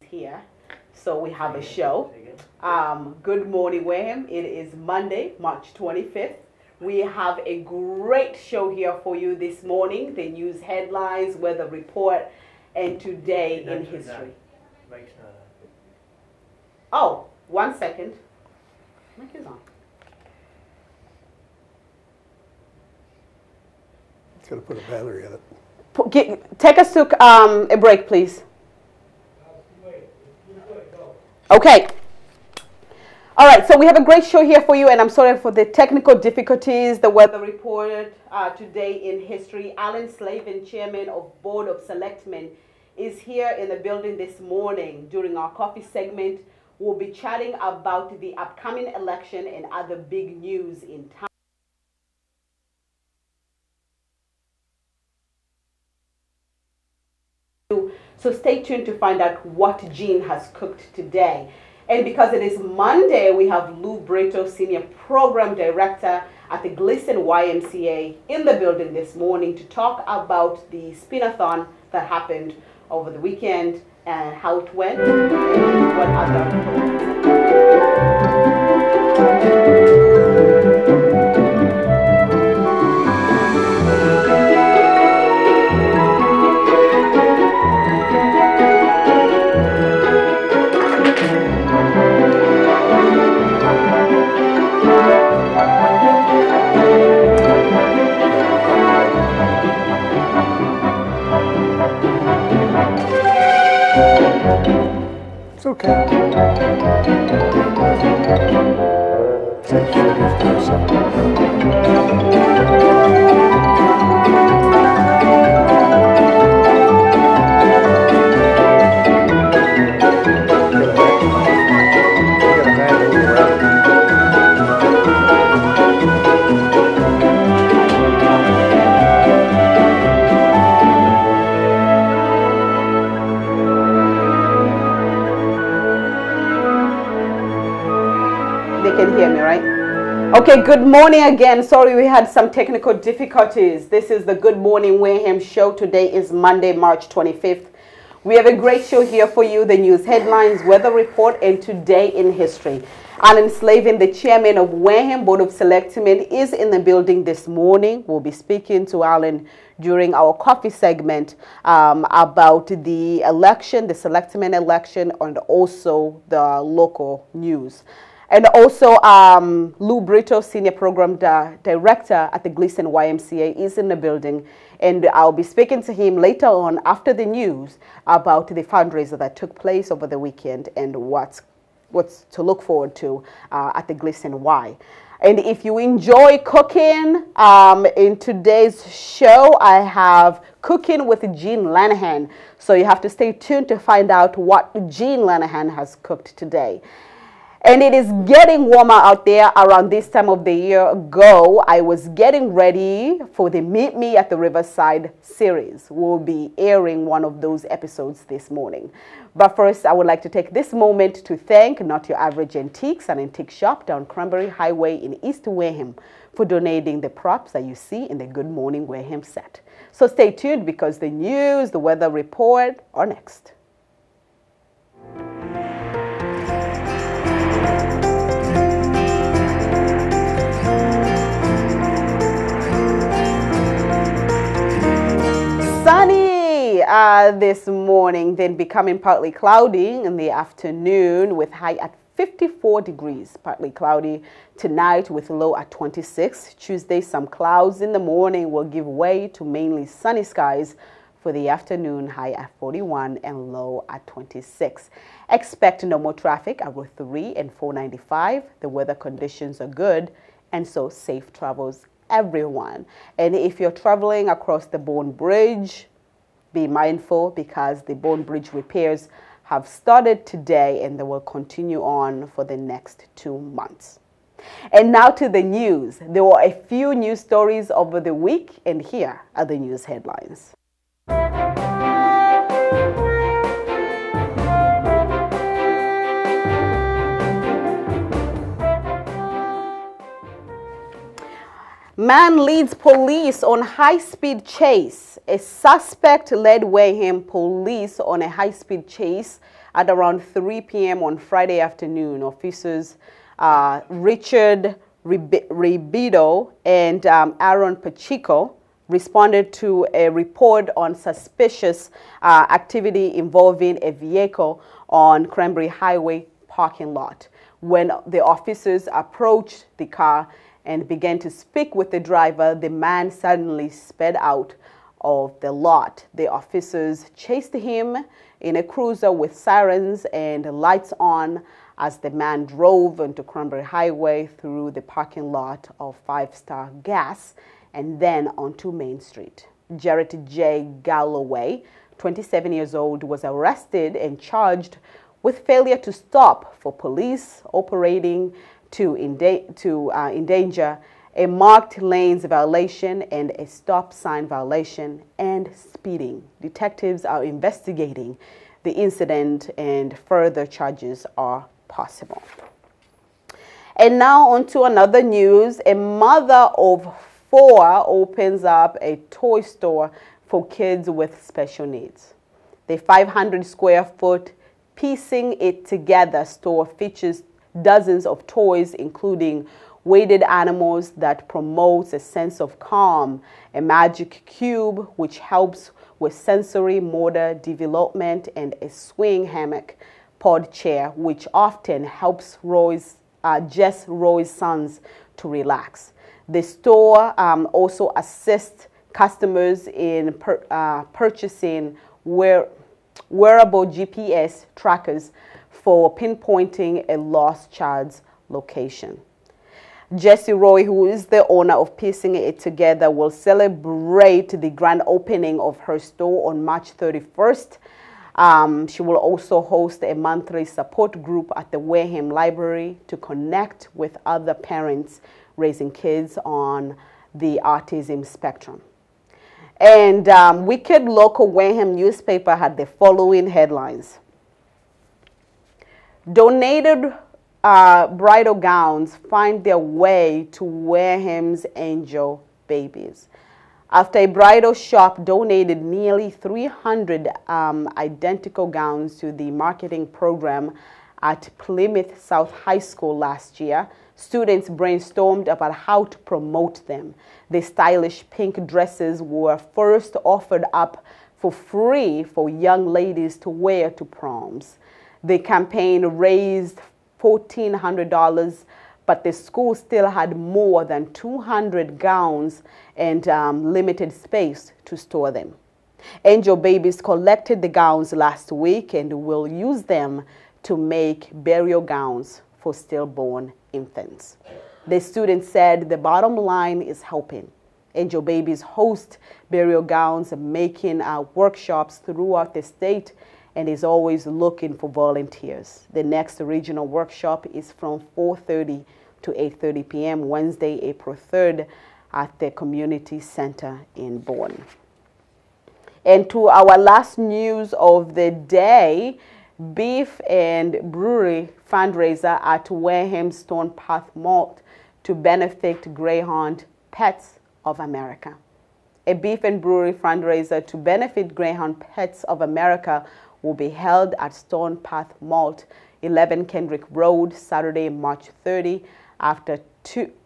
Here. So we have a show. Good morning, Wareham. It is Monday, March 25th. We have a great show here for you this morning. The news headlines, weather report, and today in history. Oh, 1 second. Mic is on. It's going to put a battery in it. Take us to a break, please. Okay. All right, so we have a great show here for you, and I'm sorry for the technical difficulties. The weather report today in history. Alan Slavin, Chairman of Board of Selectmen, is here in the building this morning. During our coffee segment, we'll be chatting about the upcoming election and other big news in town. So stay tuned to find out what Jean has cooked today. And because it is Monday, we have Lou Brito, Senior Program Director at the Gleason YMCA, in the building this morning to talk about the spin-a-thon that happened over the weekend and how it went and what other It's okay. can hear me, right? Okay, good morning again. Sorry, we had some technical difficulties. This is the Good Morning Wareham show. Today is Monday, March 25th. We have a great show here for you. The news headlines, weather report, and today in history. Alan Slavin, the chairman of Wareham Board of Selectmen, is in the building this morning. We'll be speaking to Alan during our coffee segment about the election, the selectmen election, and also the local news. And also, Lou Brito, Senior Program Director at the Gleason YMCA, is in the building. And I'll be speaking to him later on after the news about the fundraiser that took place over the weekend and what's to look forward to at the Gleason Y. And if you enjoy cooking, in today's show, I have Cooking with Jean Lanahan. So you have to stay tuned to find out what Jean Lanahan has cooked today. And it is getting warmer out there. Around this time of the year ago, I was getting ready for the Meet Me at the Riverside series. We'll be airing one of those episodes this morning. But first, I would like to take this moment to thank Not Your Average Antiques, an antique shop down Cranberry Highway in East Wareham, for donating the props that you see in the Good Morning Wareham set. So stay tuned because the news, the weather report are next. Sunny this morning, then becoming partly cloudy in the afternoon with high at 54 degrees, partly cloudy tonight with low at 26. Tuesday, some clouds in the morning will give way to mainly sunny skies for the afternoon, high at 41 and low at 26. Expect no more traffic at Route 3 and 495. The weather conditions are good And so safe travels, everyone. And if you're traveling across the Bourne Bridge, be mindful because the Bourne Bridge repairs have started today and they will continue on for the next 2 months. And now to the news. There were a few news stories over the week, and here are the news headlines. Man leads police on high-speed chase. A suspect led Wareham police on a high-speed chase at around 3 p.m. on Friday afternoon. Officers Richard Ribido and Aaron Pacheco responded to a report on suspicious activity involving a vehicle on Cranberry Highway parking lot. When the officers approached the car and began to speak with the driver, the man suddenly sped out of the lot. The officers chased him in a cruiser with sirens and lights on as the man drove onto Cranberry Highway through the parking lot of 5 Star Gas and then onto Main Street. Jarrett J. Galloway, 27 years old, was arrested and charged with failure to stop for police operating to endanger, a marked lanes violation and a stop sign violation, and speeding. Detectives are investigating the incident and further charges are possible. And now on to another news. A mother of 4 opens up a toy store for kids with special needs. The 500 square foot Piecing It Together store features dozens of toys, including weighted animals that promotes a sense of calm, a magic cube which helps with sensory motor development, and a swing hammock pod chair which often helps Jess Roy's sons to relax. The store also assists customers in purchasing wearable GPS trackers for pinpointing a lost child's location. Jessie Roy, who is the owner of Piecing It Together, will celebrate the grand opening of her store on March 31st. She will also host a monthly support group at the Wareham Library to connect with other parents raising kids on the autism spectrum. And Wicked local Wareham newspaper had the following headlines. Donated bridal gowns find their way to Wareham's angel babies. After a bridal shop donated nearly 300 identical gowns to the marketing program at Plymouth South High School last year, students brainstormed about how to promote them. The stylish pink dresses were first offered up for free for young ladies to wear to proms. The campaign raised $1,400, but the school still had more than 200 gowns and limited space to store them. Angel Babies collected the gowns last week and will use them to make burial gowns for stillborn infants. The students said the bottom line is helping. Angel Babies host burial gowns making workshops throughout the state and is always looking for volunteers. The next regional workshop is from 4:30 to 8:30 p.m. Wednesday, April 3rd at the Community Center in Bourne. And to our last news of the day, beef and brewery fundraiser at Wareham Stone Path Malt to benefit Greyhound Pets of America. A beef and brewery fundraiser to benefit Greyhound Pets of America will be held at Stone Path Malt, 11 Kendrick Road, Saturday, March 30,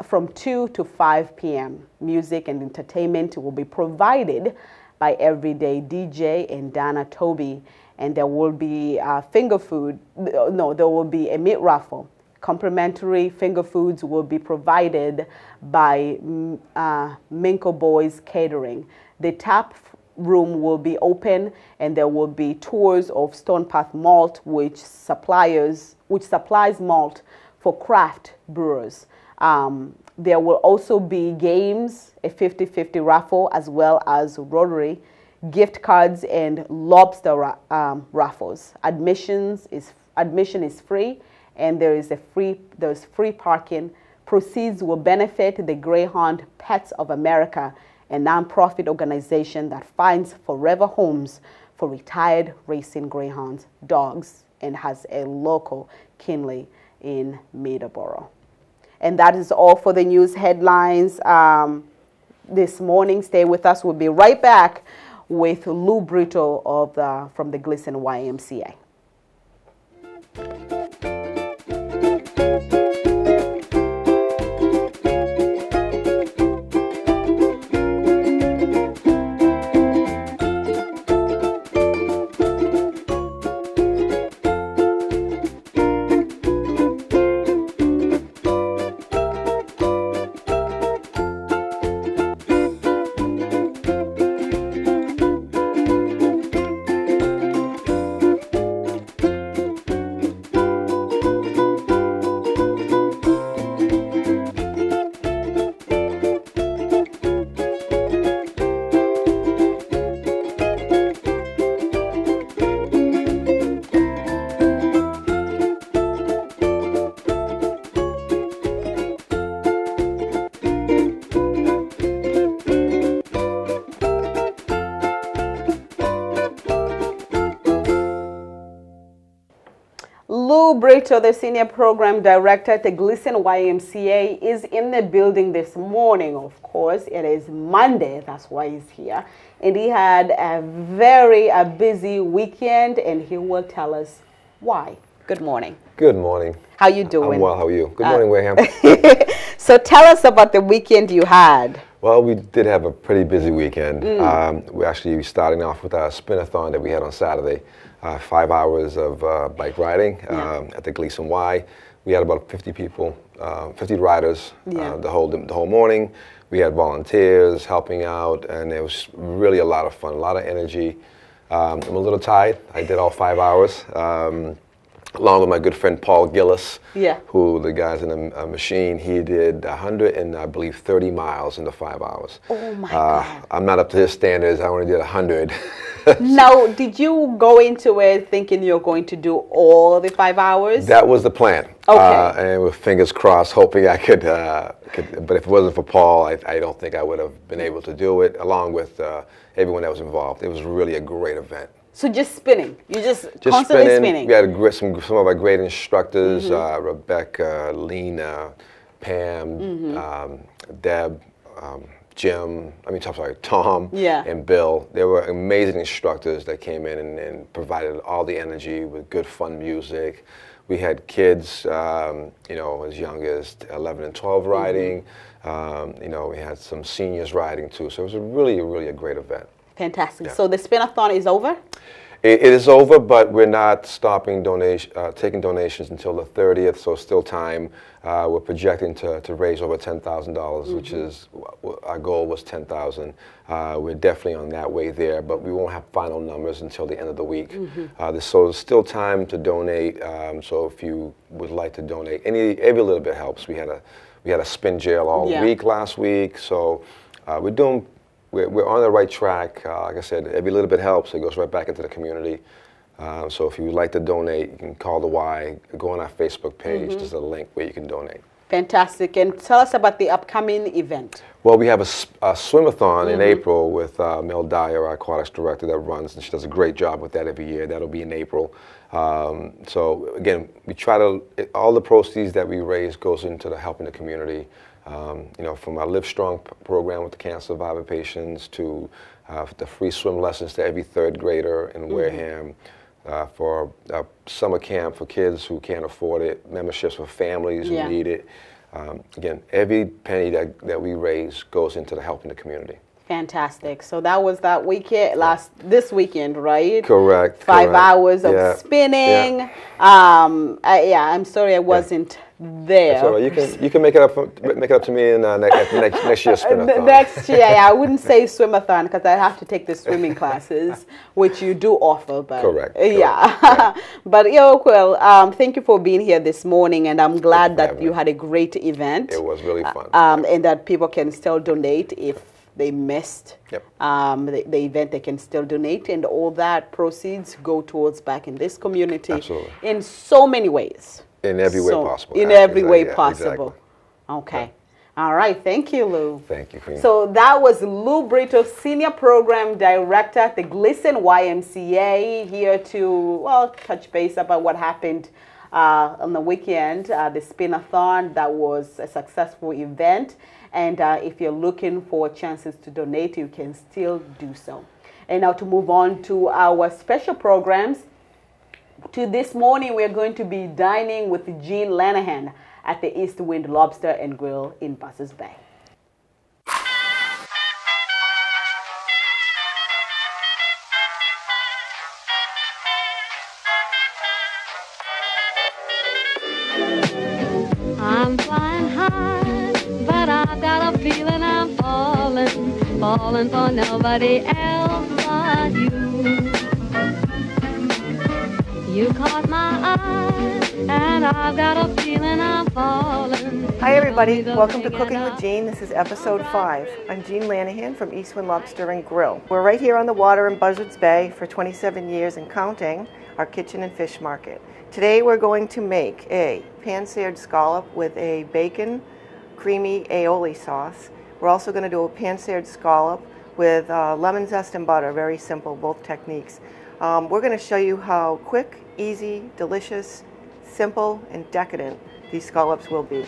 from 2 to 5 p.m. Music and entertainment will be provided by Everyday DJ and Dana Toby, and there will be there will be a meat raffle. Complimentary finger foods will be provided by Minko Boys Catering. The tap room will be open and there will be tours of Stone Path Malt, which supplies malt for craft brewers. There will also be games, a 50-50 raffle, as well as Rotary gift cards and lobster raffles. Admission is free, and there's free parking. Proceeds will benefit the Greyhound Pets of America, a nonprofit organization that finds forever homes for retired racing greyhounds, dogs, and has a local Kinley in Middleborough. And that is all for the news headlines this morning. Stay with us. We'll be right back with Lou Brito from the Gleason YMCA. Lou Brito, the Senior Program Director at the Gleason YMCA, is in the building this morning, of course. It is Monday, that's why he's here. And he had a very busy weekend, and he will tell us why. Good morning. Good morning. How you doing? I'm well, how are you? Good morning, Wareham. So tell us about the weekend you had. Well, we did have a pretty busy weekend. We're actually starting off with our spin-a-thon that we had on Saturday. 5 hours of bike riding at the Gleason Y. We had about 50 people, 50 riders the whole morning. We had volunteers helping out, and it was really a lot of fun, a lot of energy. I'm a little tired. I did all 5 hours, along with my good friend Paul Gillis, who the guy's in a machine. He did 100 and I believe 30 miles in the 5 hours. Oh my God. I'm not up to his standards. I only did 100. Now, did you go into it thinking you're going to do all the 5 hours? That was the plan. Okay. And with fingers crossed, hoping I could, but if it wasn't for Paul, I don't think I would have been able to do it, along with everyone that was involved. It was really a great event. So just spinning? You just constantly spinning? We had some of our great instructors, Rebecca, Lena, Pam, Deb, Jim, Tom and Bill. They were amazing instructors that came in and provided all the energy with good fun music. We had kids, as young as 11 and 12 riding. We had some seniors riding too. So it was really a great event. Fantastic. Yeah. So the spin-a-thon is over? It is over, but we're not stopping taking donations until the 30th, so still time. We're projecting to raise over $10,000, which is, our goal was $10,000. We're definitely on that way there, but we won't have final numbers until the end of the week. So there's still time to donate, so if you would like to donate, every little bit helps. We had a spin jail all week last week, so we're on the right track. Like I said, every little bit helps. It goes right back into the community. So if you would like to donate, you can call the Y, go on our Facebook page. There's a link where you can donate. Fantastic. And tell us about the upcoming event. Well, we have a swim-a-thon in April with Mel Dyer, our aquatics director that runs, and she does a great job with that every year. That'll be in April. So again, we try to, all the proceeds that we raise goes into helping the community. From our Live Strong program with the cancer survivor patients to the free swim lessons to every third grader in Wareham, for summer camp for kids who can't afford it, memberships for families who need it. Again, every penny that we raise goes into helping the community. Fantastic. So that was that weekend, this weekend, right? Correct. 5 hours of spinning. I'm sorry I wasn't there. That's all right. You can make it up to me in next year's swim-a-thon. Next year, yeah, I wouldn't say swim-a-thon because I have to take the swimming classes, which you do offer. But Correct. Yeah. But well, thank you for being here this morning, and I'm glad that you had a great event. It was really fun. And that people can still donate if they missed Yep. the event. They can still donate, and all that proceeds go towards back in this community. Absolutely. In so many ways. In every way possible. In every way possible. Exactly. Okay. Yeah. All right. Thank you, Lou. Thank you, Queen. So that was Lou Brito, Senior Program Director at the Gleason YMCA, here to, well, touch base about what happened on the weekend, the spin-a-thon. That was a successful event. And if you're looking for chances to donate, you can still do so. And now to move on to our special programs. This morning, we're going to be dining with Jean Lanahan at the East Wind Lobster and Grill in Buzzards Bay. I'm flying high, but I've got a feeling I'm falling for nobody else but you. You caught my eye, and I've got a feeling I'm falling. Hi everybody, welcome to Cooking with Jean. This is episode 5. I'm Jean Lanahan from East Wind Lobster and Grill. We're right here on the water in Buzzards Bay for 27 years and counting, our kitchen and fish market. Today we're going to make a pan-seared scallop with a bacon creamy aioli sauce. We're also going to do a pan-seared scallop with lemon zest and butter, very simple, both techniques. We're going to show you how quick, easy, delicious, simple, and decadent these scallops will be.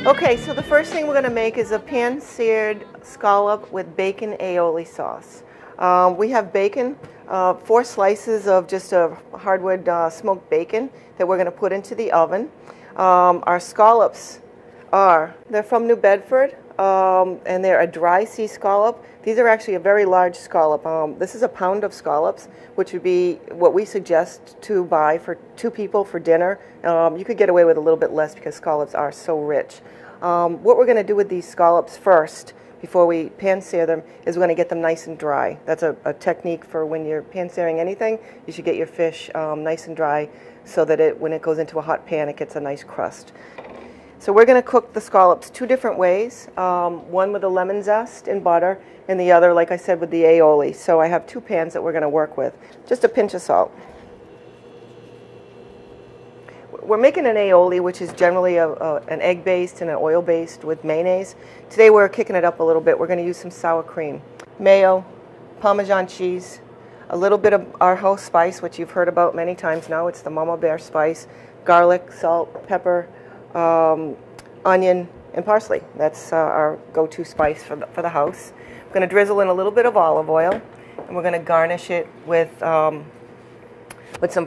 Okay, so the first thing we're going to make is a pan-seared scallop with bacon aioli sauce. We have bacon, 4 slices of just a hardwood smoked bacon that we're going to put into the oven. Our scallops they're from New Bedford, and they're a dry sea scallop. These are actually a very large scallop. This is a pound of scallops, which would be what we suggest to buy for 2 people for dinner. You could get away with a little bit less because scallops are so rich. What we're going to do with these scallops first, before we pan-sear them, is we're going to get them nice and dry. That's a technique for when you're pan-searing anything. You should get your fish nice and dry so that when it goes into a hot pan, it gets a nice crust. So we're going to cook the scallops 2 different ways, one with a lemon zest and butter, and the other, like I said, with the aioli. So I have 2 pans that we're going to work with. Just a pinch of salt. We're making an aioli, which is generally an egg-based and an oil-based with mayonnaise. Today we're kicking it up a little bit. We're going to use some sour cream, mayo, Parmesan cheese, a little bit of our house spice, which you've heard about many times now. It's the Mama Bear spice, garlic, salt, pepper, onion, and parsley. That's our go-to spice for the house. We're going to drizzle in a little bit of olive oil, and we're going to garnish it with some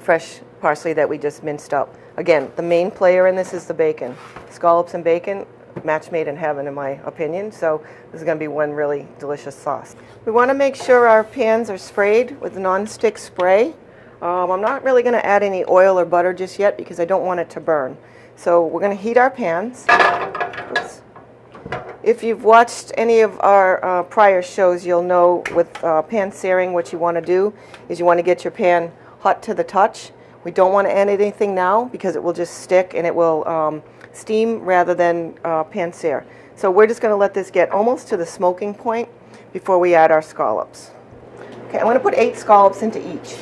fresh parsley that we just minced up. Again, the main player in this is the bacon. Scallops and bacon, match made in heaven in my opinion, so this is going to be one really delicious sauce. We want to make sure our pans are sprayed with non-stick spray. I'm not really going to add any oil or butter just yet because I don't want it to burn. So we're going to heat our pans. Oops. If you've watched any of our prior shows, you'll know with pan searing what you want to do is you want to get your pan hot to the touch. We don't want to add anything now because it will just stick and it will steam rather than pan sear. So we're just going to let this get almost to the smoking point before we add our scallops. Okay, I'm going to put 8 scallops into each.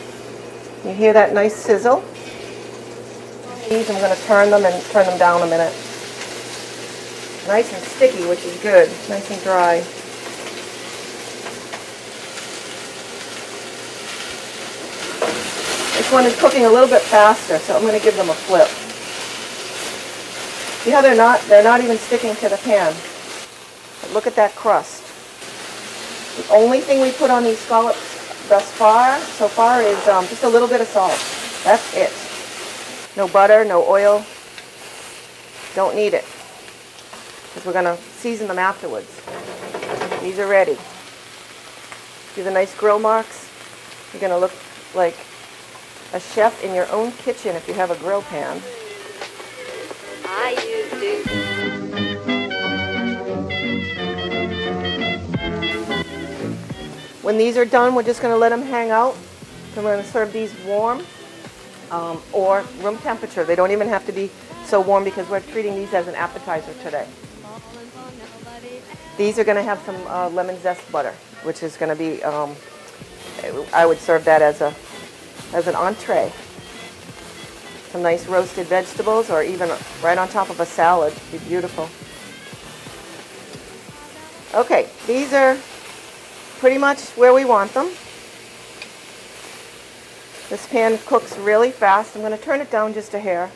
You hear that nice sizzle? These I'm going to turn them and turn them down a minute. Nice and sticky, which is good. Nice and dry. This one is cooking a little bit faster, so I'm going to give them a flip. See how they're not even sticking to the pan. But look at that crust. The only thing we put on these scallops so far is just a little bit of salt. That's it. No butter, no oil. Don't need it. Because we're going to season them afterwards. These are ready. See the nice grill marks? You're going to look like a chef in your own kitchen if you have a grill pan. I used to. When these are done, we're just going to let them hang out. And we're going to serve these warm or room temperature. They don't even have to be so warm because we're treating these as an appetizer today. These are going to have some lemon zest butter, which is going to be, I would serve that as an entree. Some nice roasted vegetables, or even right on top of a salad. It'd be beautiful. Okay, these are pretty much where we want them. This pan cooks really fast. I'm going to turn it down just a hair.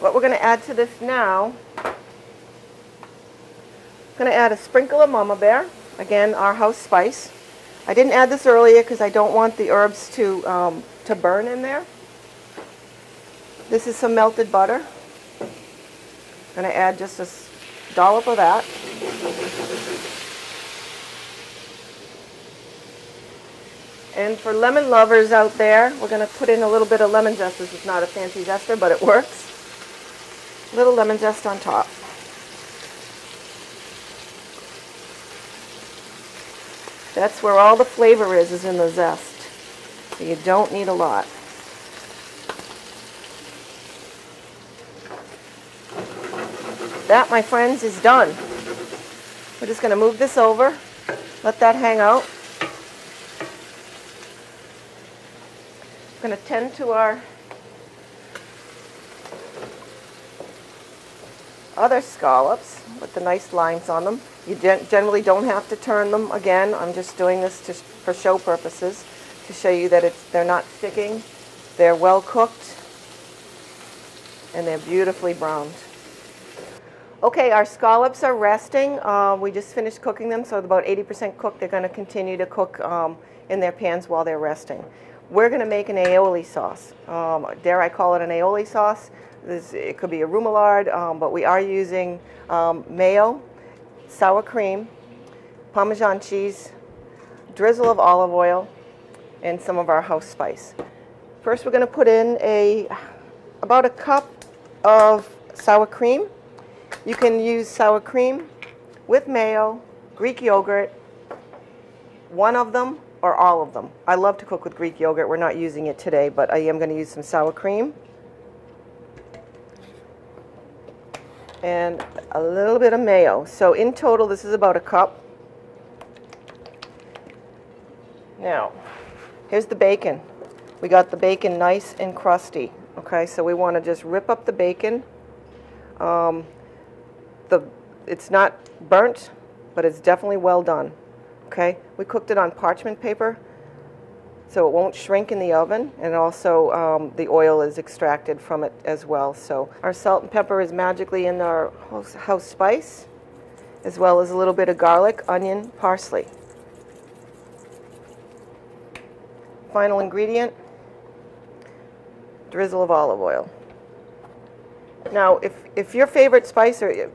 What we're going to add to this now, I'm going to add a sprinkle of Mama Bear, again our house spice. I didn't add this earlier because I don't want the herbs to burn in there. This is some melted butter. I'm going to add just a dollop of that. And for lemon lovers out there, we're going to put in a little bit of lemon zest. This is not a fancy zester, but it works. A little lemon zest on top. That's where all the flavor is in the zest. So you don't need a lot. That, my friends, is done. We're just going to move this over, let that hang out. We're going to tend to our other scallops with the nice lines on them. You generally don't have to turn them again. I'm just doing this just for show purposes to show you that they're not sticking. They're well cooked and they're beautifully browned. Okay, our scallops are resting. We just finished cooking them, so about 80% cooked. They're going to continue to cook in their pans while they're resting. We're going to make an aioli sauce. Dare I call it an aioli sauce? It could be a remoulade, but we are using mayo, sour cream, Parmesan cheese, drizzle of olive oil, and some of our house spice. First, we're going to put in about a cup of sour cream. You can use sour cream with mayo, Greek yogurt, one of them or all of them. I love to cook with Greek yogurt. We're not using it today, but I am going to use some sour cream. And a little bit of mayo. So in total, this is about a cup. Now, here's the bacon. We got the bacon nice and crusty. Okay, so we want to just rip up the bacon. It's not burnt, but it's definitely well done. Okay, we cooked it on parchment paper, so it won't shrink in the oven, and also the oil is extracted from it as well. So our salt and pepper is magically in our house spice, as well as a little bit of garlic, onion, parsley. Final ingredient, drizzle of olive oil. Now, if your favorite spice, or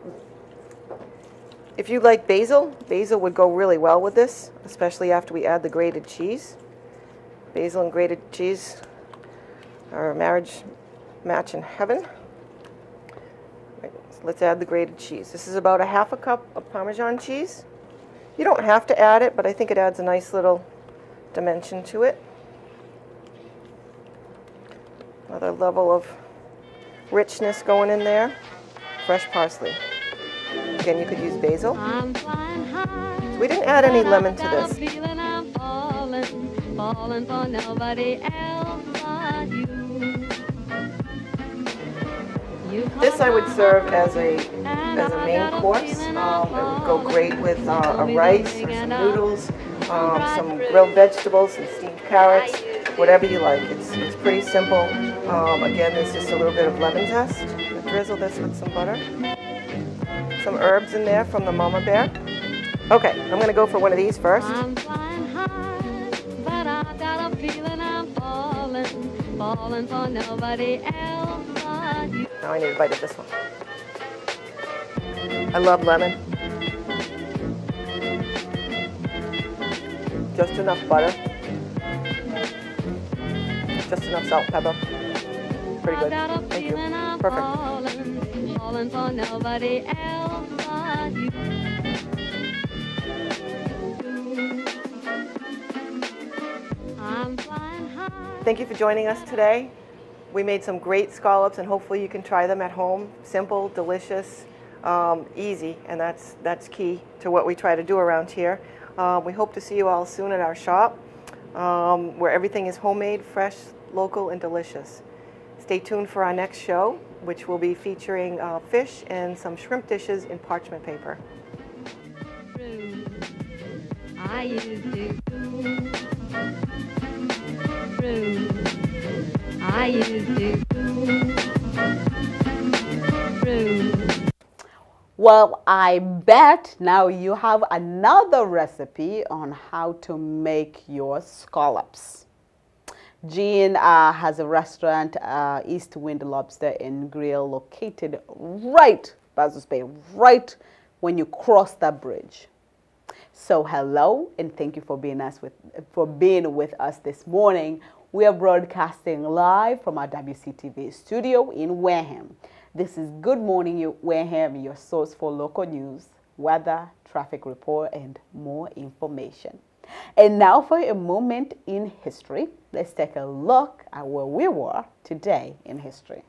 if you like basil, basil would go really well with this, especially after we add the grated cheese. Basil and grated cheese are a marriage match in heaven. Right, so let's add the grated cheese. This is about a half a cup of Parmesan cheese. You don't have to add it, but I think it adds a nice little dimension to it. Another level of richness going in there. Fresh parsley. Again, you could use basil. So we didn't add any lemon to this. This I would serve as a main course. It would go great with a rice or some noodles, some grilled vegetables, some steamed carrots, whatever you like. It's pretty simple. Again, there's just a little bit of lemon zest. We'll drizzle this with some butter. Some herbs in there from the Mama Bear. Okay, I'm going to go for one of these first. I'm flying high, but I've got a feeling I'm falling for nobody else but you. Now I need a bite of this one. I love lemon. Just enough butter. Just enough salt and pepper. Pretty good. I got a Thank you. feeling I'm Perfect. falling for nobody else but you. I'm flying high. Thank you for joining us today. We made some great scallops, and hopefully you can try them at home. Simple, delicious, easy, and that's key to what we try to do around here. We hope to see you all soon at our shop, where everything is homemade, fresh, local, and delicious. Stay tuned for our next show, which will be featuring fish and some shrimp dishes in parchment paper. I used to. I used to. Well, I bet now you have another recipe on how to make your scallops. Jean has a restaurant, East Wind Lobster and Grill, located right, Buzzards Bay, right when you cross that bridge. So hello, and thank you for being with us this morning. We are broadcasting live from our WCTV studio in Wareham. This is Good Morning Wareham, your source for local news, weather, traffic report, and more information. And now for a moment in history, let's take a look at where we were today in history.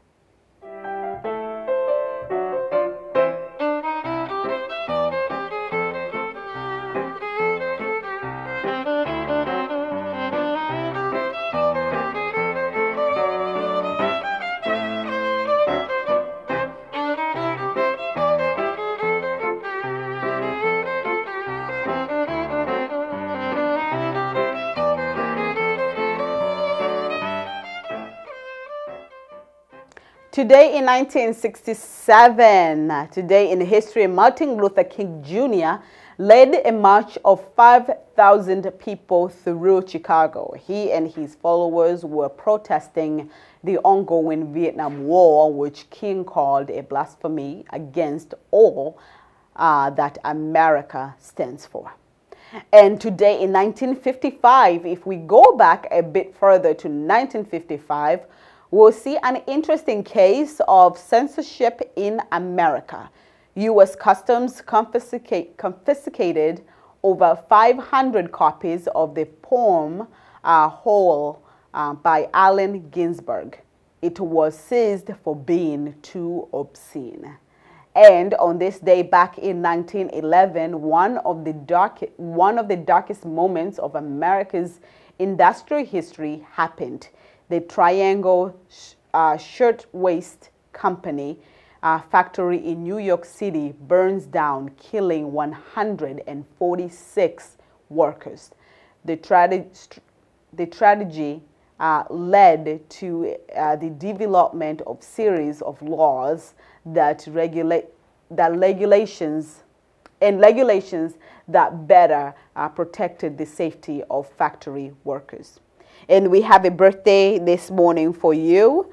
Today in 1967, today in history, Martin Luther King Jr. led a march of 5,000 people through Chicago. He and his followers were protesting the ongoing Vietnam War, which King called a blasphemy against all that America stands for. And today in 1955, if we go back a bit further to 1955, we'll see an interesting case of censorship in America. U.S. Customs confiscated over 500 copies of the poem Whole by Allen Ginsberg. It was seized for being too obscene. And on this day back in 1911, one of the darkest moments of America's industrial history happened. The Triangle Shirtwaist Company factory in New York City burns down, killing 146 workers. The tragedy led to the development of series of laws that regulations that better protected the safety of factory workers. And we have a birthday this morning for you.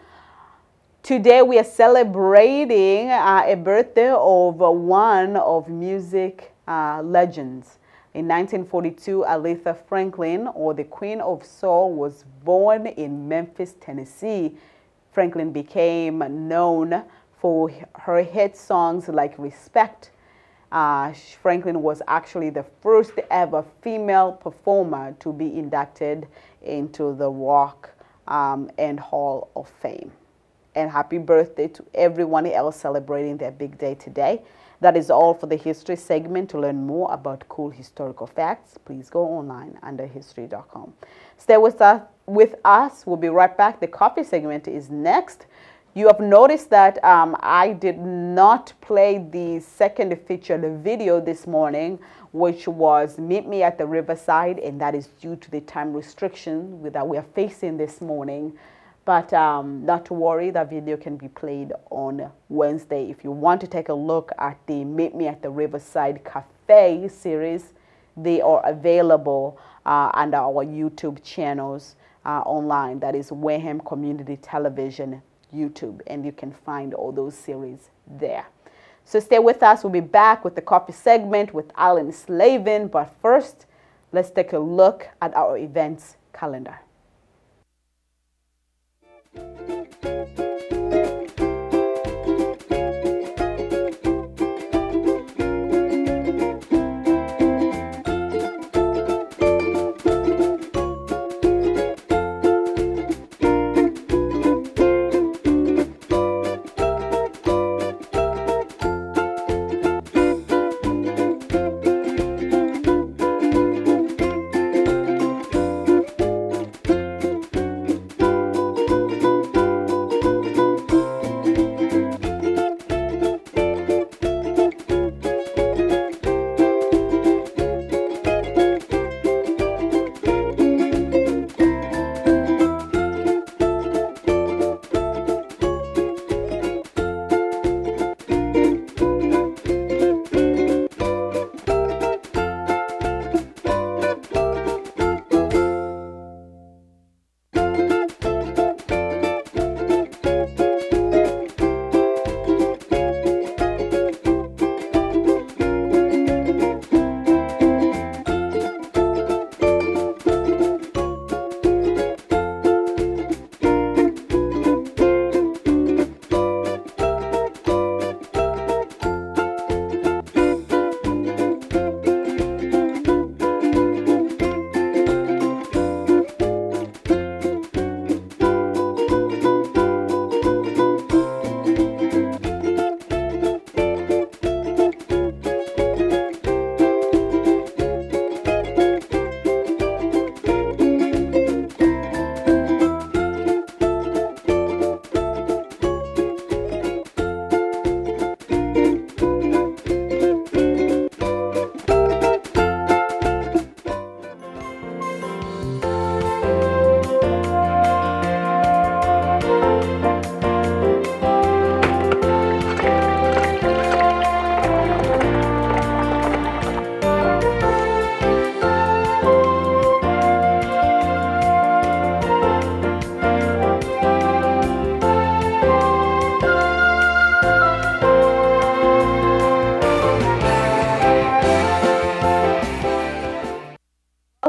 Today we are celebrating a birthday of one of music legends. In 1942, Aretha Franklin, or the Queen of Soul, was born in Memphis, Tennessee. Franklin became known for her hit songs like Respect. Franklin was actually the first ever female performer to be inducted into the Rock and Hall of Fame. And happy birthday to everyone else celebrating their big day today. That is all for the history segment. To learn more about cool historical facts, please go online under history.com. Stay with us. We'll be right back. The coffee segment is next. You have noticed that I did not play the second featured video this morning, which was Meet Me at the Riverside, and that is due to the time restriction that we are facing this morning. But not to worry, that video can be played on Wednesday. If you want to take a look at the Meet Me at the Riverside Cafe series, they are available under our YouTube channels online. That is Wareham Community Television YouTube, and you can find all those series there. So stay with us. We'll be back with the coffee segment with Alan Slavin. But first, let's take a look at our events calendar.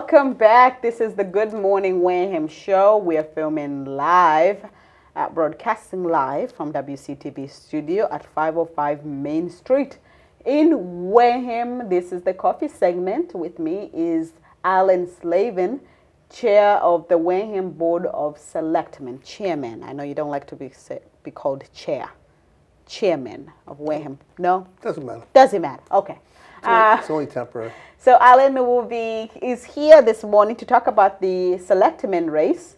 Welcome back. This is the Good Morning Wareham show. We are filming live, broadcasting live from WCTV studio at 505 Main Street in Wareham. This is the coffee segment. With me is Alan Slavin, chair of the Wareham Board of Selectmen, chairman. I know you don't like to be called chair. Chairman of Wareham. No? Doesn't matter. Doesn't matter. Okay. It's only temporary. So Alan is here this morning to talk about the selectmen race,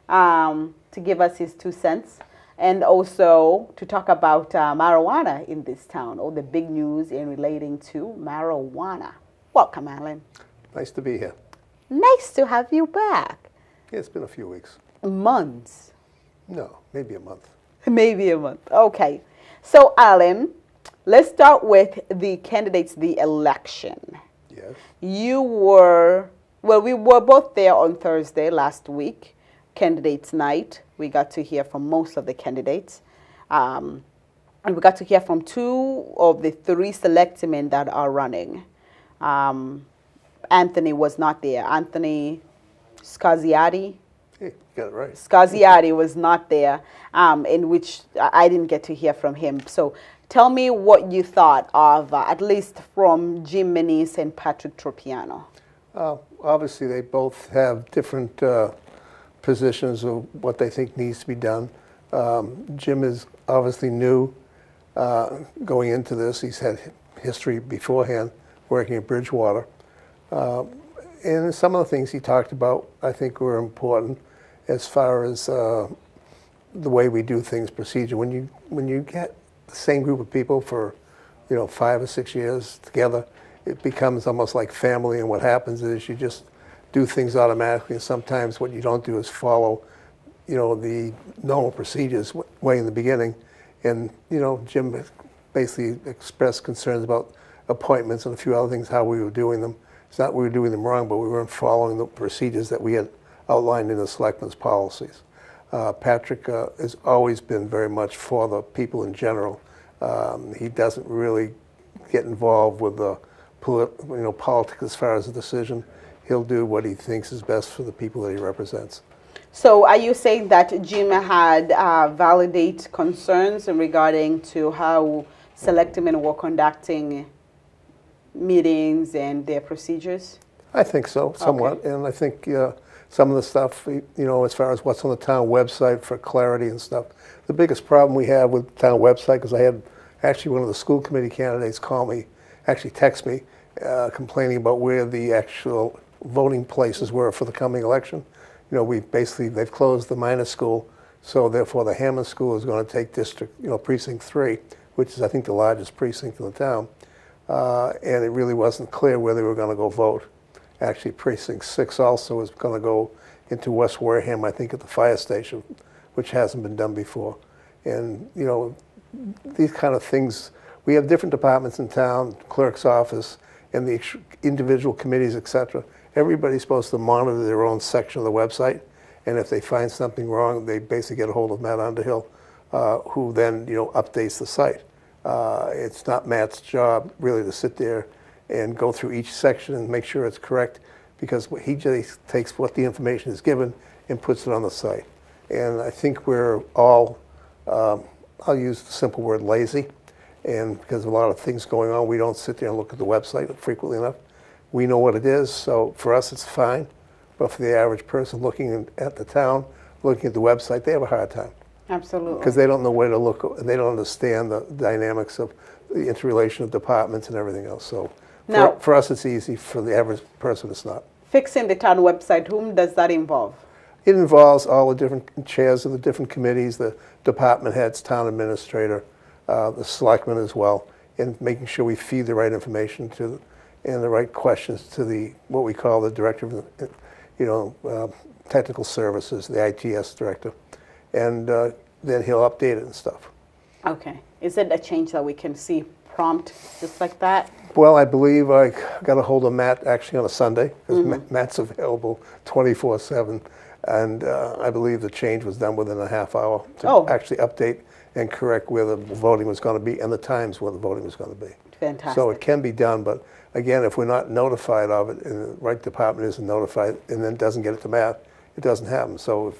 to give us his 2 cents, and also to talk about marijuana in this town, or the big news in relating to marijuana. Welcome, Alan. Nice to be here. Nice to have you back. Yeah, it's been a few weeks. Months. No, maybe a month. Maybe a month. Okay. So, Alan, let's start with the candidates, the election. Yes. You were, well, we were both there on Thursday last week, candidates night. We got to hear from most of the candidates. And we got to hear from 2 of the 3 selectmen that are running. Anthony was not there. Anthony Scaziati. Hey, you got it right. Scaziati was not there, in which I didn't get to hear from him. So tell me what you thought of, at least from Jim Menees and Patrick Tropiano. Obviously, they both have different positions of what they think needs to be done. Jim is obviously new going into this. He's had history beforehand working at Bridgewater. And some of the things he talked about, I think, were important as far as the way we do things, procedure. When you get the same group of people for, 5 or 6 years together, it becomes almost like family. And what happens is you just do things automatically. And sometimes what you don't do is follow, the normal procedures way in the beginning. And Jim basically expressed concerns about appointments and a few other things, how we were doing them. It's not we were doing them wrong, but we weren't following the procedures that we had outlined in the selectmen's policies. Patrick has always been very much for the people in general. He doesn't really get involved with the politics as far as a decision. He'll do what he thinks is best for the people that he represents. So are you saying that Jim had validate concerns regarding to how selectmen were conducting meetings and their procedures? I think so, somewhat. Okay. And I think some of the stuff, as far as what's on the town website for clarity and stuff, the biggest problem we have with the town website, because I had actually one of the school committee candidates call me, actually text me, complaining about where the actual voting places were for the coming election. They've closed the minor school, so therefore the Hammond School is going to take precinct 3, which is I think the largest precinct in the town. And it really wasn't clear where they were going to go vote. Actually, precinct 6 also is going to go into West Wareham, I think, at the fire station, which hasn't been done before. And, these kind of things, we have different departments in town, clerk's office, and the individual committees, etc. Everybody's supposed to monitor their own section of the website, and if they find something wrong, they basically get a hold of Matt Underhill, who then, updates the site. It's not Matt's job really to sit there and go through each section and make sure it's correct, because he just takes what the information is given and puts it on the site. And I think we're all, I'll use the simple word lazy, and because of a lot of things going on, we don't sit there and look at the website frequently enough. We know what it is, so for us it's fine, but for the average person looking at the town, looking at the website, they have a hard time. Absolutely. Because they don't know where to look, and they don't understand the dynamics of the interrelation of departments and everything else. So for us it's easy, for the average person it's not. Fixing the town website, whom does that involve? It involves all the different chairs of the different committees, the department heads, town administrator, the selectmen as well, and making sure we feed the right information to, and the right questions to what we call the director of, technical services, the ITS director, and then he'll update it and stuff. Okay. Is it a change that we can see prompt just like that? Well, I believe I got a hold of Matt actually on a Sunday, because Matt's available 24/7, and I believe the change was done within a half hour to actually update and correct where the voting was going to be and the times where the voting was going to be. Fantastic. So it can be done, but again, if we're not notified of it and the right department isn't notified and then doesn't get it to Matt, it doesn't happen. So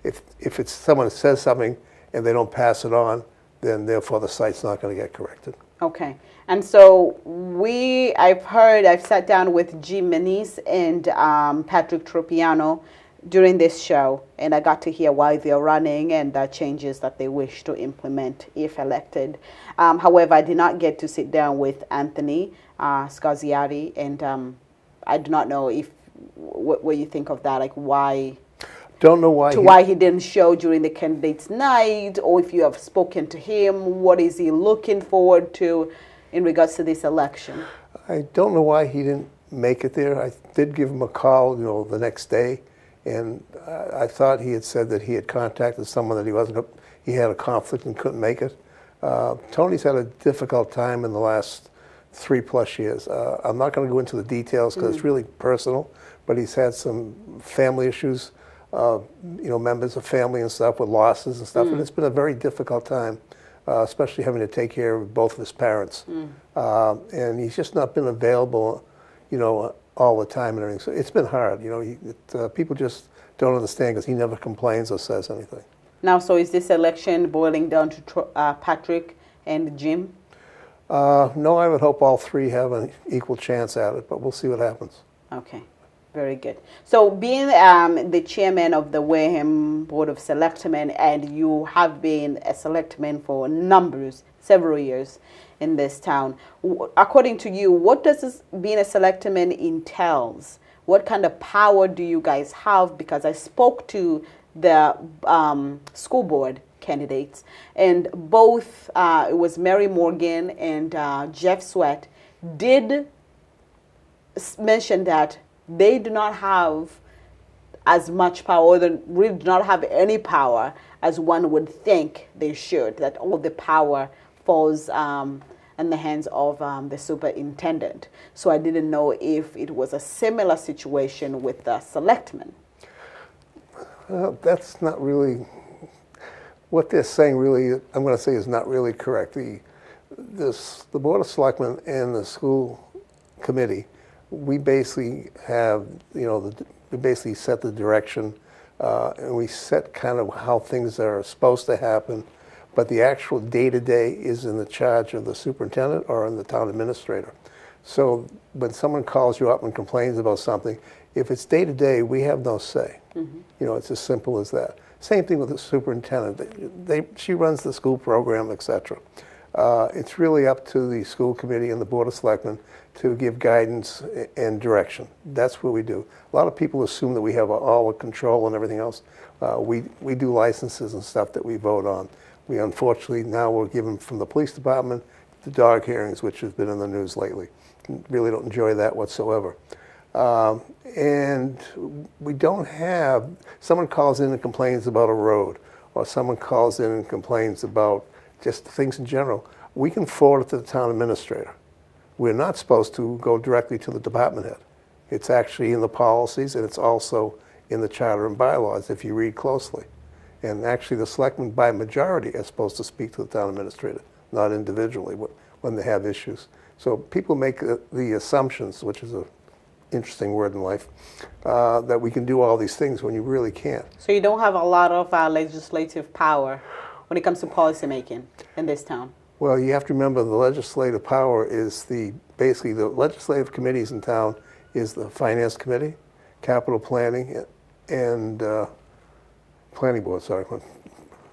if it's someone says something and they don't pass it on, then therefore the site's not going to get corrected. Okay. And so I've sat down with Jim Menis and Patrick Tropiano during this show, and I got to hear why they're running and the changes that they wish to implement if elected. However, I did not get to sit down with Anthony Scaziati, and I do not know what you think of that, like why. Don't know why. Why he didn't show during the candidates' night, or if you have spoken to him, what is he looking forward to in regards to this election? I don't know why he didn't make it there. I did give him a call, the next day, and I thought he had said that he had contacted someone that he had a conflict and couldn't make it. Tony's had a difficult time in the last 3+ years. I'm not going to go into the details because it's really personal, but he's had some family issues. Members of family and stuff with losses and stuff, and it's been a very difficult time, especially having to take care of both of his parents. And he's just not been available, all the time and everything. So it's been hard. People just don't understand because he never complains or says anything. Now, so is this election boiling down to Patrick and Jim? No, I would hope all three have an equal chance at it, but we'll see what happens. Okay. Very good. So being the chairman of the Wareham Board of Selectmen, and you have been a selectman for several years in this town, according to you, what does being a selectman entails? What kind of power do you guys have? Because I spoke to the school board candidates, and both, it was Mary Morgan and Jeff Sweat, did mention that they do not have as much power, or they really do not have any power as one would think they should, that all the power falls in the hands of the superintendent. So I didn't know if it was a similar situation with the selectmen. Well, that's not really, what they're saying really, I'm going to say is not really correct. The Board of Selectmen and the school committee, we basically have, we basically set the direction and we set kind of how things are supposed to happen, but the actual day-to-day is in the charge of the superintendent or in the town administrator. So when someone calls you up and complains about something, if it's day-to-day, we have no say. You know, it's as simple as that. Same thing with the superintendent. She runs the school program, etc. It's really up to the school committee and the Board of Selectmen to give guidance and direction. That's what we do. A lot of people assume that we have all the control and everything else. We do licenses and stuff that we vote on. We unfortunately now we're given from the police department the dog hearings, which has been in the news lately. Really don't enjoy that whatsoever. And we don't have, someone calls in and complains about a road, or someone calls in and complains about just things in general. We can forward it to the town administrator. We're not supposed to go directly to the department head. It's actually in the policies, and it's also in the charter and bylaws if you read closely. And actually the selectmen by majority are supposed to speak to the town administrator, not individually when they have issues. So people make the assumptions, which is an interesting word in life, that we can do all these things when you really can't. So you don't have a lot of legislative power when it comes to policy making in this town? Well, you have to remember the legislative power is basically the legislative committees in town is the Finance Committee, Capital Planning, and Planning Board, sorry, I'm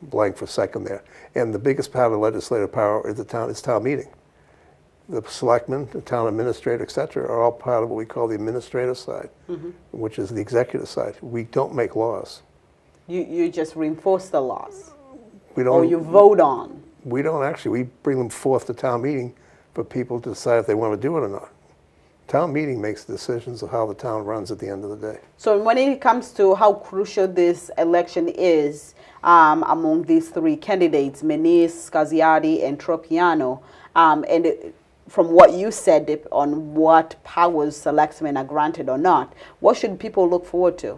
blank for a second there. And the biggest part of the legislative power is town meeting. The selectmen, the town administrator, et cetera, are all part of what we call the administrative side, which is the executive side. We don't make laws. You just reinforce the laws? We don't, or you vote on? We don't actually. We bring them forth to town meeting for people to decide if they want to do it or not. Town meeting makes decisions of how the town runs at the end of the day. So when it comes to how crucial this election is among these three candidates, Menis, Scaziati, and Tropiano, from what you said on what powers selectmen are granted or not, what should people look forward to?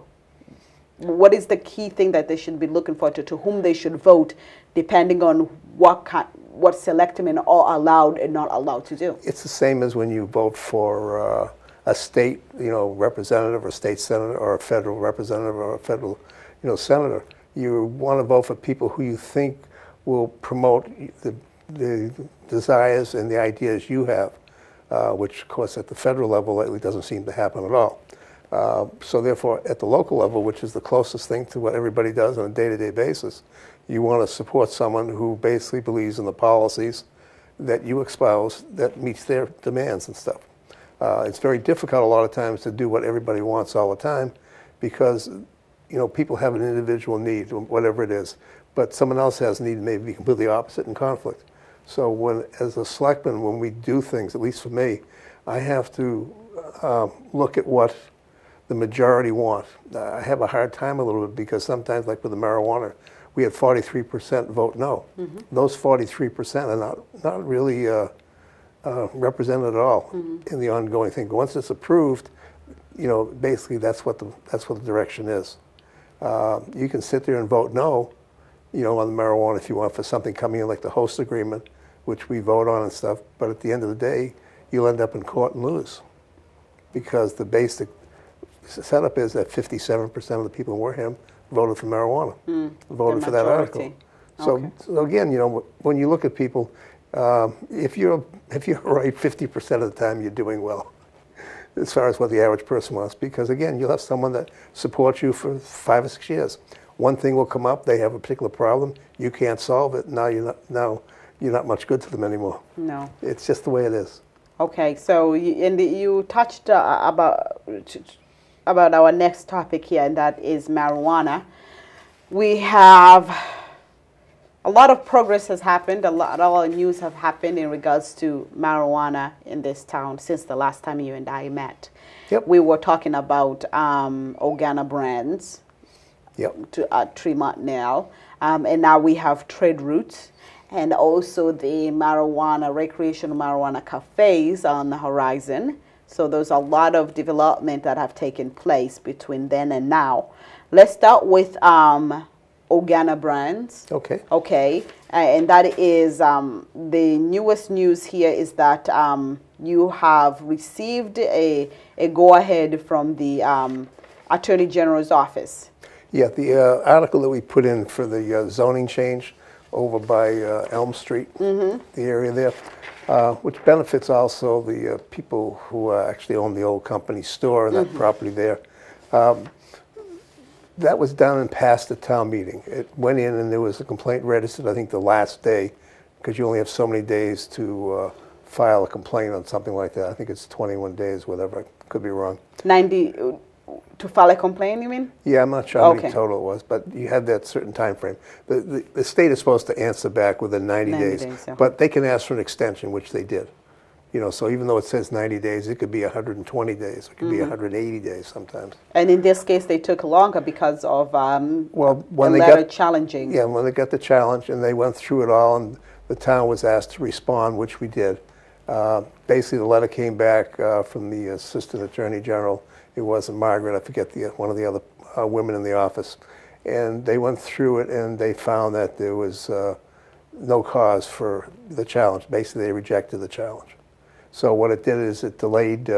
What is the key thing that they should be looking forward to whom they should vote, depending on what selectmen are allowed and not allowed to do? It's the same as when you vote for a state, representative, or state senator, or a federal representative, or a federal, senator. You want to vote for people who you think will promote the desires and the ideas you have, which, of course, at the federal level lately doesn't seem to happen at all. So therefore, at the local level, which is the closest thing to what everybody does on a day-to-day basis, you want to support someone who basically believes in the policies that you espouse that meets their demands and stuff. It's very difficult a lot of times to do what everybody wants all the time because, people have an individual need, whatever it is, but someone else has a need maybe be completely opposite in conflict. So as a selectman, when we do things, at least for me, I have to look at what the majority want. I have a hard time a little bit because sometimes, like with the marijuana, we had 43% vote no. Those 43% are not really represented at all in the ongoing thing. But once it's approved, basically that's what the direction is. You can sit there and vote no, on the marijuana if you want for something coming in like the host agreement, which we vote on and stuff. But at the end of the day, you'll end up in court and lose because the basic setup is that 57% of the people in Wareham voted for marijuana, voted for that article. So again, when you look at people, if you're right 50% of the time, you're doing well as far as what the average person wants. Because again, you'll have someone that supports you for 5 or 6 years. One thing will come up, they have a particular problem, you can't solve it. Now you're not much good to them anymore. No, it's just the way it is. Okay, so you touched about our next topic here, and that is marijuana. We have a lot of progress has happened, a lot of news have happened in regards to marijuana in this town since the last time you and I met. Yep. We were talking about Organa brands at Tremont now, and now we have trade routes and also the recreational marijuana cafes on the horizon. So there's a lot of development that have taken place between then and now. Let's start with Organa brands. Okay. Okay, and that is the newest news here is that you have received a go-ahead from the Attorney General's office. Yeah, the article that we put in for the zoning change over by Elm Street, the area there, which benefits also the people who actually own the old company store and that property there. That was done and passed the town meeting. It went in and there was a complaint registered, I think, the last day, because you only have so many days to file a complaint on something like that. I think it's 21 days, whatever. I could be wrong. 90 to file a complaint, you mean? Yeah, I'm not sure how many Okay. total it was, but you had that certain time frame. The state is supposed to answer back within 90 days, yeah. but they can ask for an extension, which they did. You know, so even though it says 90 days, it could be 120 days, it could be 180 days sometimes. And in this case, they took longer because of Well, when a they letter got challenging. Yeah, when they got the challenge and they went through it all, and the town was asked to respond, which we did. Basically, the letter came back from the Assistant Attorney General. It wasn't Margaret, I forget one of the other women in the office. And they went through it and they found that there was no cause for the challenge. Basically, they rejected the challenge. So what it did is it delayed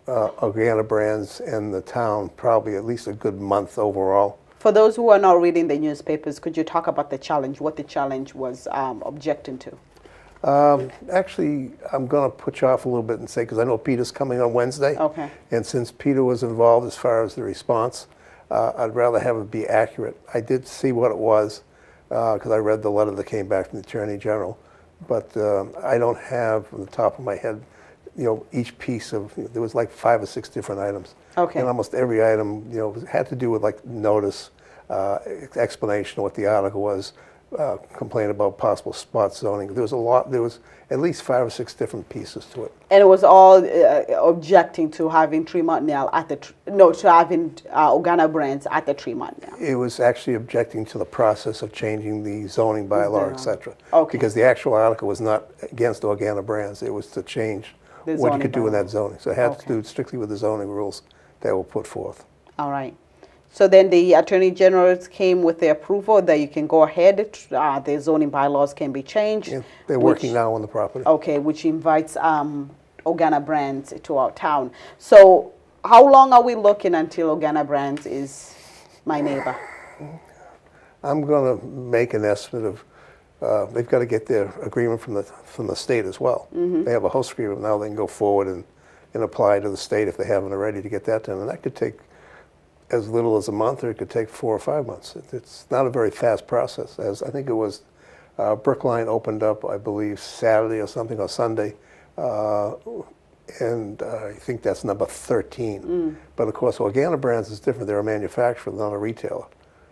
Organa Brands and the town probably at least a good month overall. For those who are not reading the newspapers, could you talk about the challenge, what the challenge was objecting to? Actually, I'm going to put you off a little bit and say, because I know Peter's coming on Wednesday. Okay. And since Peter was involved as far as the response, I'd rather have it be accurate. I did see what it was, because I read the letter that came back from the Attorney General. But I don't have, on the top of my head, you know, each piece of, there was like 5 or 6 different items. Okay. And almost every item, you know, had to do with like notice, explanation of what the article was, complaint about possible spot zoning. There was a lot, there was at least 5 or 6 different pieces to it. And it was all objecting to having Tremont Nail at the, to having Organa Brands at the Tremont Nail. It was actually objecting to the process of changing the zoning bylaw, et cetera. Okay. Because the actual article was not against Organa Brands. It was to change The what you zoning could do in bylaw. that zoning. So it had to Okay. do strictly with the zoning rules that were put forth. All right. So then the Attorney General came with the approval that you can go ahead, the zoning bylaws can be changed. And they're which- working now on the property. Okay, which invites Organa Brands to our town. So how long are we looking until Organa Brands is my neighbor? I'm going to make an estimate of, they've got to get their agreement from the state as well. They have a host agreement now. They can go forward and apply to the state if they haven't already to get that done. And that could take as little as a month, or it could take 4 or 5 months. It's not a very fast process. As I think it was, Brookline opened up, I believe, Saturday or something, or Sunday, and I think that's number 13. But of course, Organa Brands is different. They're a manufacturer, not a retailer.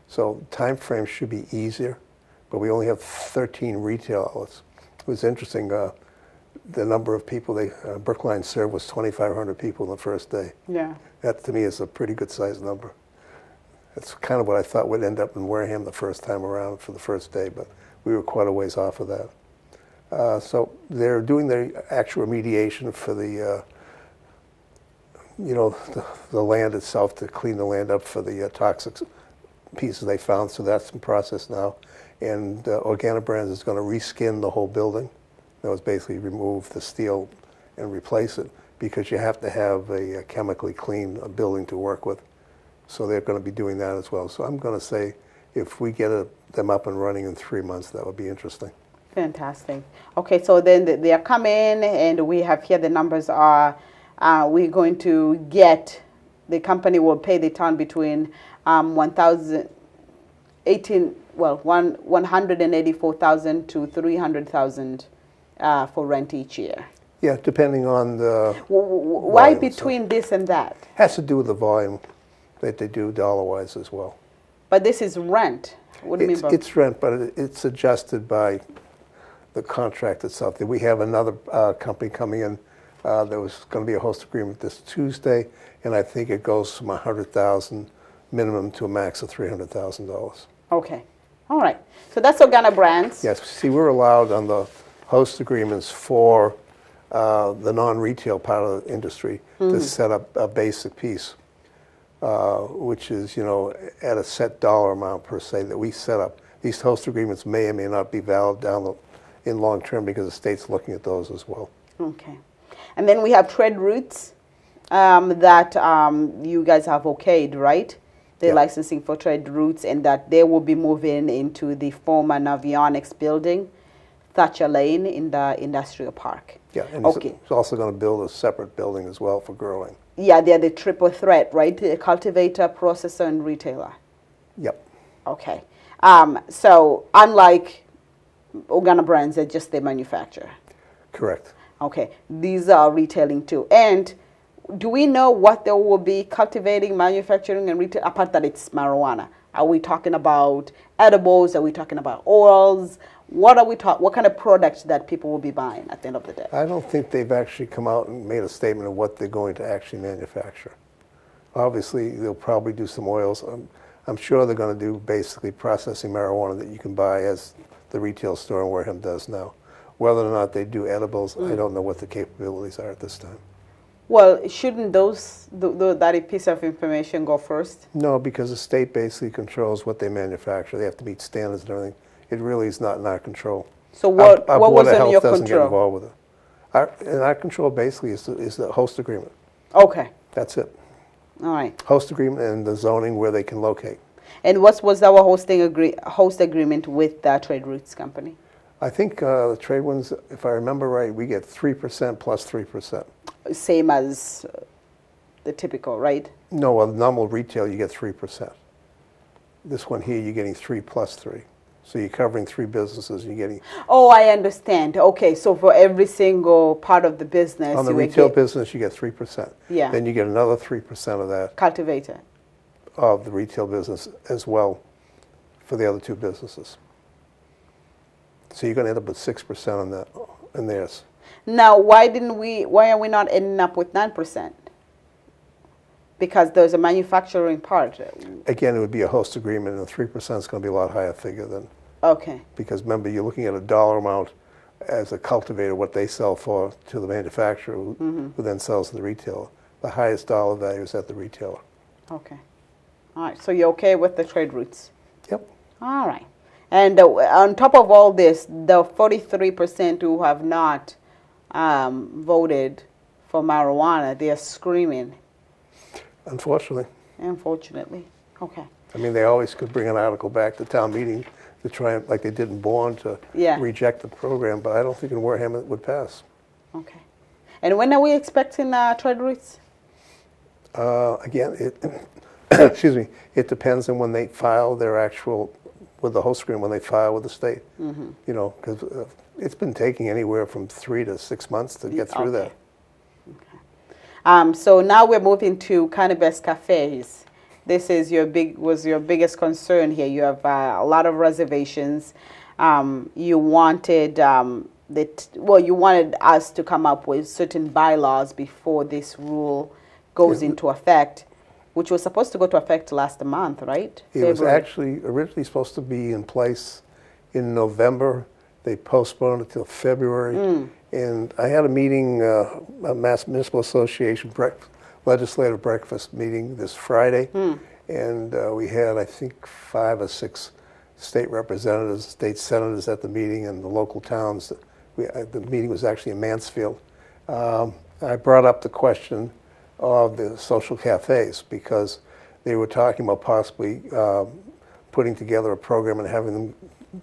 So time frame should be easier, but we only have 13 retail outlets. It was interesting, the number of people Brookline served was 2,500 people in the first day. Yeah. That to me is a pretty good sized number. That's kind of what I thought would end up in Wareham the first time around for the first day, but we were quite a ways off of that. So they're doing the actual remediation for the, you know, the land itself, to clean the land up for the toxic pieces they found. So that's in process now. And Organa Brands is going to reskin the whole building. That was basically remove the steel and replace it, because you have to have a chemically clean building to work with. So they're going to be doing that as well. So I'm going to say if we get them up and running in 3 months, that would be interesting. Fantastic. Okay, so then they are coming, and we have here the numbers are, we're going to get, the company will pay the town between 184,000 to 300,000 for rent each year. Yeah, depending on the Why volume, so- between this and that? Has to do with the volume that they do dollar-wise as well. But this is rent. What do you mean by? It's rent, but it's adjusted by the contract itself. We have another company coming in. There was going to be a host agreement this Tuesday, and I think it goes from $100,000 minimum to a max of $300,000. Okay. All right. So that's Organa Brands. Yes, see, we're allowed on the host agreements for the non-retail part of the industry to set up a basic piece, which is, you know, at a set dollar amount per se that we set up. These host agreements may or may not be valid in long term, because the state's looking at those as well. Okay. And then we have trade routes that you guys have okayed, right? they're Yeah. licensing for trade routes, and that they will be moving into the former Navionics building, Thatcher Lane, in the industrial park. Yeah, and Okay. he's also going to build a separate building as well for growing. Yeah, they're the triple threat, right? The cultivator, processor, and retailer. Yep. Okay. So unlike Organa Brands, they're just the manufacturer. Correct. Okay. These are retailing too. And do we know what they will be cultivating, manufacturing, and retail, apart that it's marijuana? Are we talking about edibles? Are we talking about oils? What are we what kind of products that people will be buying at the end of the day? I don't think they've actually come out and made a statement of what they're going to actually manufacture. Obviously, they'll probably do some oils. I'm sure they're going to do basically processing marijuana that you can buy as the retail store in Wareham does now. Whether or not they do edibles, I don't know what the capabilities are at this time. Well, shouldn't that piece of information go first? No, because the state basically controls what they manufacture. They have to meet standards and everything. It really is not in our control. So what Our was Board of in Health your doesn't get control? involved with it. In our control basically is the host agreement. Okay. That's it. All right. Host agreement and the zoning where they can locate. And what was our host agreement with the Trade Routes Company? I think the trade ones, if I remember right, we get 3% plus 3%. Same as the typical, right? No, well, normal retail you get 3%. This one here you're getting 3 plus 3. So you're covering 3 businesses and you're getting... Oh, I understand. Okay, so for every single part of the business, On the you would retail get business you get 3%. Yeah. Then you get another 3% of that, cultivator. of the retail business as well for the other 2 businesses. So you're going to end up with 6% on that, in theirs. Now, why are we not ending up with 9%? Because there's a manufacturing part. Again, it would be a host agreement, and 3% is going to be a lot higher figure than... Okay. Because remember, you're looking at a dollar amount as a cultivator, what they sell for to the manufacturer, who then sells to the retailer. The highest dollar value is at the retailer. Okay. All right. So you're okay with the trade routes? Yep. All right. And on top of all this, the 43% who have not voted for marijuana, they are screaming. Unfortunately. Unfortunately. Okay. I mean, they always could bring an article back to town meeting to try and, like they did in Bourne, to reject the program, but I don't think in Wareham it would pass. Okay. And when are we expecting trade routes? Again, excuse me, it depends on when they file their actual, with the host agreement, when they file with the state. You know, because it's been taking anywhere from 3 to 6 months to get through that. So now we're moving to Cannabis Cafes. This is was your biggest concern here. You have a lot of reservations. You wanted you wanted us to come up with certain bylaws before this rule goes into effect, which was supposed to go to effect last month, right? It was actually originally supposed to be in place in November. They postponed it till February. And I had a meeting, a Mass Municipal Association legislative breakfast meeting this Friday. And we had, I think, 5 or 6 state representatives, state senators at the meeting, and the local towns. The meeting was actually in Mansfield. I brought up the question of the social cafes because they were talking about possibly putting together a program and having them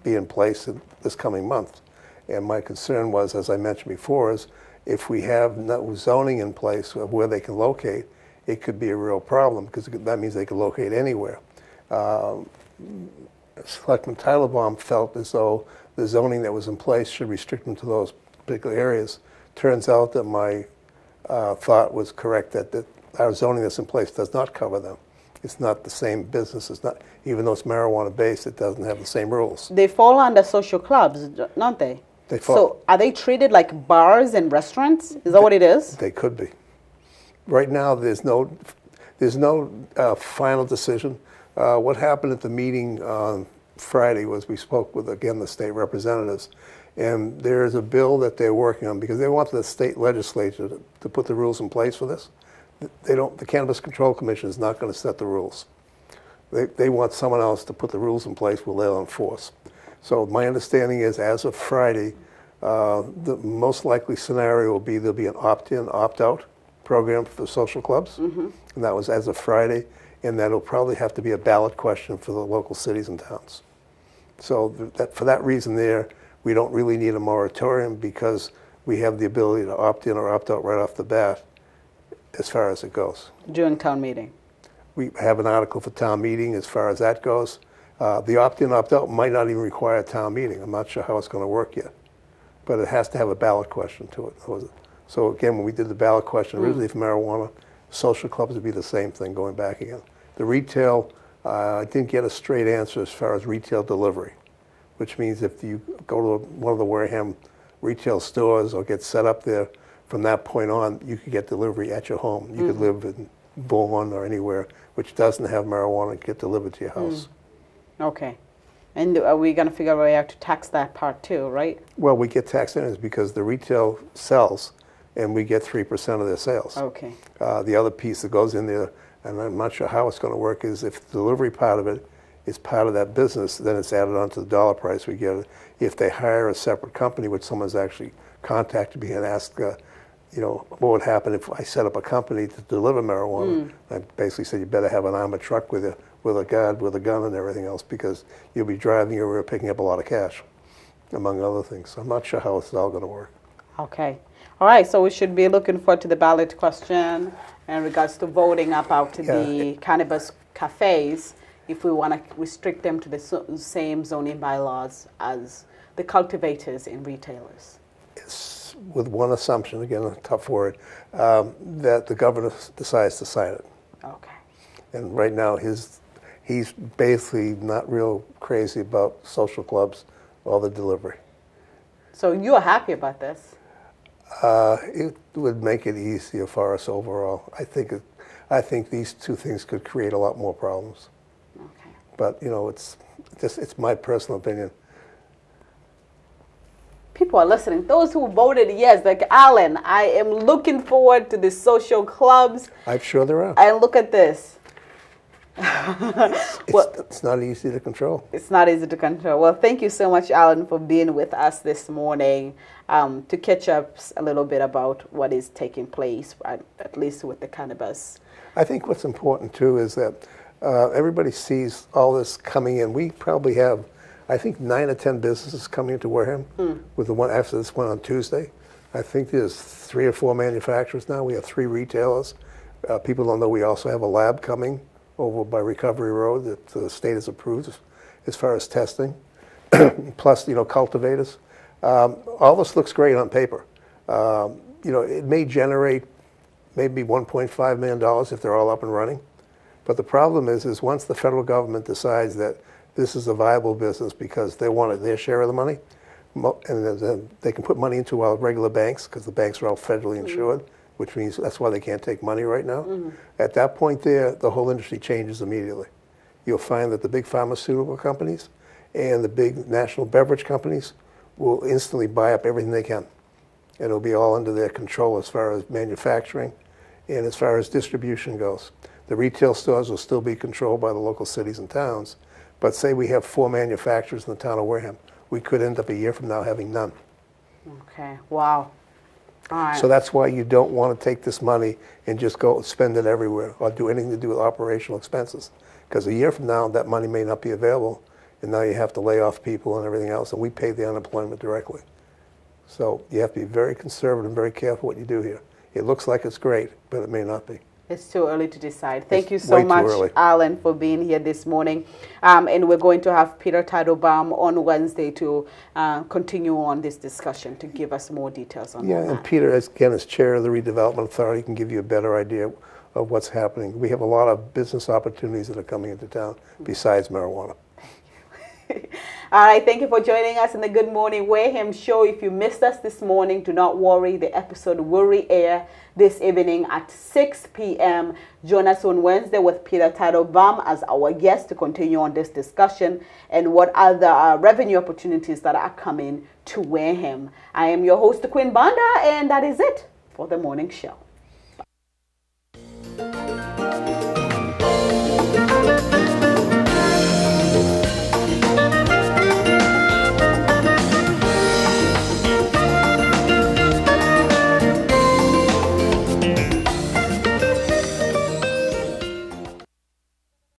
be in place this coming month. And my concern was, as I mentioned before, is if we have no zoning in place of where they can locate, it could be a real problem because that means they can locate anywhere. Selectman Tylerbaum felt as though the zoning that was in place should restrict them to those particular areas. Turns out that my thought was correct, that our zoning that's in place does not cover them. It's not the same business. It's not, even though it's marijuana based, it doesn't have the same rules. They fall under social clubs, don't they? They fall. So are they treated like bars and restaurants? Is that what it is? They could be. Right now, there's no final decision. What happened at the meeting on Friday was we spoke with, again, the state representatives, and there's a bill that they're working on because they want the state legislature to put the rules in place for this. The Cannabis Control Commission is not going to set the rules. They want someone else to put the rules in place where they'll enforce. So my understanding is, as of Friday, the most likely scenario will be there'll be an opt-in, opt-out program for social clubs, and that was as of Friday. and that'll probably have to be a ballot question for the local cities and towns. So for that reason there, we don't really need a moratorium because we have the ability to opt in or opt out right off the bat as far as it goes. During town meeting. We have an article for town meeting as far as that goes. The opt-in, opt-out might not even require a town meeting. I'm not sure how it's going to work yet. But it has to have a ballot question to it. So again, when we did the ballot question originally for marijuana, social clubs would be the same thing going back again. The retail, I didn't get a straight answer as far as retail delivery, which means if you go to one of the Wareham retail stores or get set up there, from that point on, you could get delivery at your home. You could live in Bourne or anywhere which doesn't have marijuana and get delivered to your house. Okay. And are we going to figure out a way how to tax that part too, right? Well, we get tax incentives because the retail sells and we get 3% of their sales. Okay. The other piece that goes in there, and I'm not sure how it's going to work, is if the delivery part of it is part of that business, then it's added onto the dollar price we get. If they hire a separate company, which someone's actually contacted me and asked, you know, what would happen if I set up a company to deliver marijuana? I basically said, you better have an armored truck with a guard, with a gun and everything else, because you'll be driving everywhere picking up a lot of cash, among other things. So I'm not sure how it's all going to work. Okay. All right, so we should be looking forward to the ballot question in regards to voting about the cannabis cafes, if we want to restrict them to the same zoning bylaws as the cultivators and retailers. It's with one assumption, again, a tough word, that the governor decides to sign it. Okay. And right now, he's basically not real crazy about social clubs or the delivery. So you're happy about this? It would make it easier for us overall. I think these two things could create a lot more problems. Okay. But you know, it's my personal opinion. People are listening. Those who voted yes, like Alan, I am looking forward to the social clubs. I'm sure there are. And look at this. It's not easy to control. It's not easy to control. Well, thank you so much, Alan, for being with us this morning to catch up a little bit about what is taking place, at least with the cannabis. I think what's important, too, is that everybody sees all this coming in. We probably have, I think, 9 or 10 businesses coming into Wareham with the one after this one on Tuesday. I think there's 3 or 4 manufacturers now. We have 3 retailers. People don't know we also have a lab coming over by Recovery Road that the state has approved as far as testing. Plus, you know, cultivators. All this looks great on paper. You know, it may generate maybe $1.5 million if they're all up and running. But the problem is once the federal government decides that this is a viable business because they want their share of the money, and then they can put money into our regular banks because the banks are all federally insured, which means that's why they can't take money right now. At that point there, the whole industry changes immediately. You'll find that the big pharmaceutical companies and the big national beverage companies will instantly buy up everything they can. And it'll be all under their control as far as manufacturing and as far as distribution goes. The retail stores will still be controlled by the local cities and towns, but say we have 4 manufacturers in the town of Wareham, we could end up a year from now having none. Okay, wow. All right. So that's why you don't want to take this money and just go spend it everywhere or do anything to do with operational expenses. Because a year from now, that money may not be available, and now you have to lay off people and everything else, and we pay the unemployment directly. So you have to be very conservative and very careful what you do here. It looks like it's great, but it may not be. It's too early to decide. Thank you so way too much, early. Alan, for being here this morning. And we're going to have Peter Teitelbaum on Wednesday to continue on this discussion to give us more details on Yeah, that. and Peter, again, as chair of the Redevelopment Authority, can give you a better idea of what's happening. We have a lot of business opportunities that are coming into town besides marijuana. All right, thank you for joining us in the Good Morning Wareham show. If you missed us this morning, do not worry. The episode will re-air this evening at 6 p.m. Join us on Wednesday with Peter Teitelbaum as our guest to continue on this discussion and what other revenue opportunities that are coming to Wareham. I am your host, Queen Banda, and that is it for the morning show.